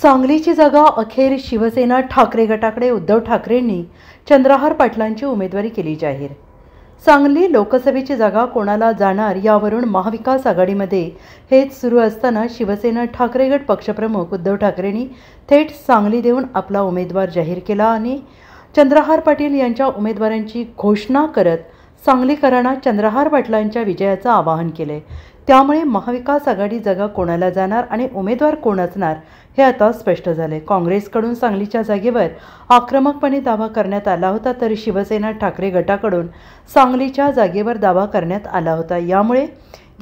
सांगलीची जागा अखेर शिवसेना ठाकरे गटाकडे उद्धव ठाकरेंनी चंद्रहार पाटलांची उमेदवारी केली जाहीर। सांगली लोकसभेची जागा कोणाला जाणार यावरून महाविकास आघाडीमध्ये हेच सुरू असताना शिवसेना ठाकरे गट पक्षप्रमुख उद्धव ठाकरेंनी थेट सांगली देऊन आपला उमेदवार जाहीर केला आणि चंद्रहार पाटील यांच्या उमेदवारांची घोषणा करत सांगलीकरांना चंद्रहार पाटलांच्या विजयाचं आवाहन केले। त्यामुळे महाविकास आघाडी जागा कोणाला जाणार आणि उमेदवार कोण असणार हे आता स्पष्ट झाले। काँग्रेसकडून सांगलीच्या जागेवर आक्रमकपणे दावा करण्यात आला होता, तर शिवसेना ठाकरे गटाकडून सांगलीच्या जागेवर दावा करण्यात आला होता। यामुळे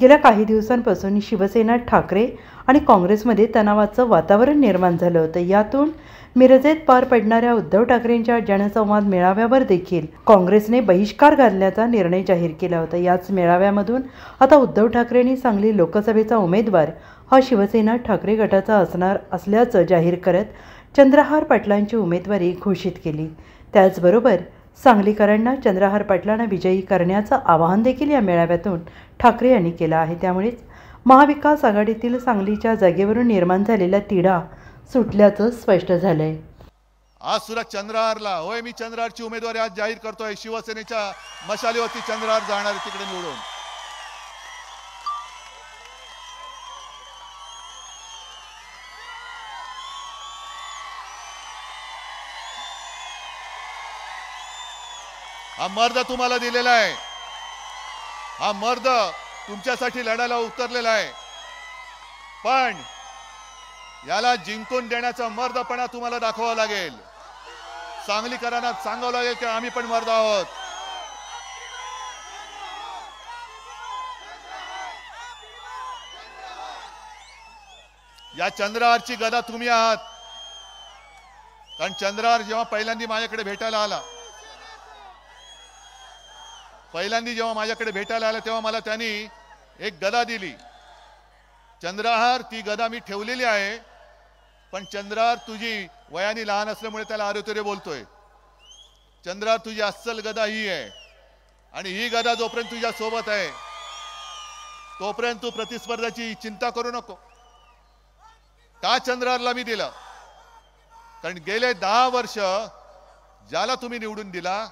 गेल्या काही दिवसांपासून शिवसेना ठाकरे आणि काँग्रेसमध्ये तणावाचं वातावरण निर्माण झालं होतं। यातून मिरजेत पार पडणाऱ्या उद्धव ठाकरेंच्या जनसंवाद मेळाव्यावर देखील काँग्रेसने बहिष्कार घालण्याचा निर्णय जाहीर केला होता। याच मेळाव्यामधून आता उद्धव ठाकरेंनी सांगली लोकसभेचा उमेदवार हा शिवसेना ठाकरे गटाचा असणार असल्याचं जाहीर करत चंद्रहार पाटलांची उमेदवारी घोषित केली। त्याचबरोबर सांगलीकरांना चंद्रहार पाटलांना विजयी करण्याचं आवाहन देखील या मेळाव्यातून ठाकरे यांनी केलं आहे। त्यामुळेच महाविकास आघाडीतील सांगलीच्या जागेवरून निर्माण झालेला तिढा सुटल्याचं स्पष्ट झालंय। आज सुद्धा चंद्रहारला होय, मी चंद्रहारची उमेदवारी आज जाहीर करतोय। शिवसेनेच्या मशालीवरती चंद्रहार जाणार तिकडे निवडून। हा मर्द तुम्हाला दिलेला आहे, हा मर्द तुमच्यासाठी लढायला उतरलेला आहे, पण याला जिंकून देण्याचा मर्दपणा तुम्हाला दाखवावा लागेल। सांगलीकरांना सांगावं लागेल की आम्ही पण मर्द आहोत। या चंद्रहारची गदा तुम्ही आहात, कारण चंद्रहार जेव्हा पहिल्यांदा माझ्याकडे भेटायला आला तेव्हा मला त्यांनी एक गदा दिली। चंद्रहार ती गदा मी ठेवलेली आहे, पण चंद्रहार तुझी वयाने लहान असल्यामुळे त्याला आरोतरे बोलतोय। चंद्रहार तुझी अस्सल गदा ही आहे, आणि ही गदा जोपर्यंत तुझ्या सोबत आहे तोपर्यंत तू प्रतिस्पर्धाची चिंता करू नको। का चंद्रहारला मी दिलं? कारण गेले 10 वर्ष ज्याला तुम्ही निवडून दिला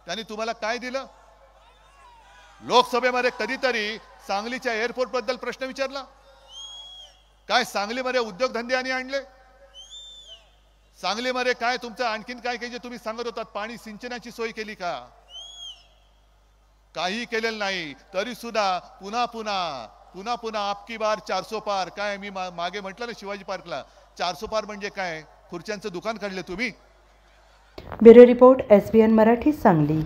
त्यांनी तुम्हाला काय दिलं? लोकसभेमध्ये कधीतरी सांगलीच्या एअरपोर्ट बद्दल प्रश्न विचारला? काय सांगलीमध्ये उद्योगधंदे आणले? सांगलीमध्ये काय तुमचं आणखीन काय जे तुम्ही सांगत होतात, पाणी सिंचनाची सोय केली का? काही केलेलं नाही। तरी सुद्धा पुन्हा पुन्हा आपकी बार 400 पार। काय मी मागे म्हटलं ना शिवाजी पार्कला 400 पार म्हणजे काय? खुर्च्यांचं दुकान काढले तुम्ही। Bureau report SBN Marathi Sangli.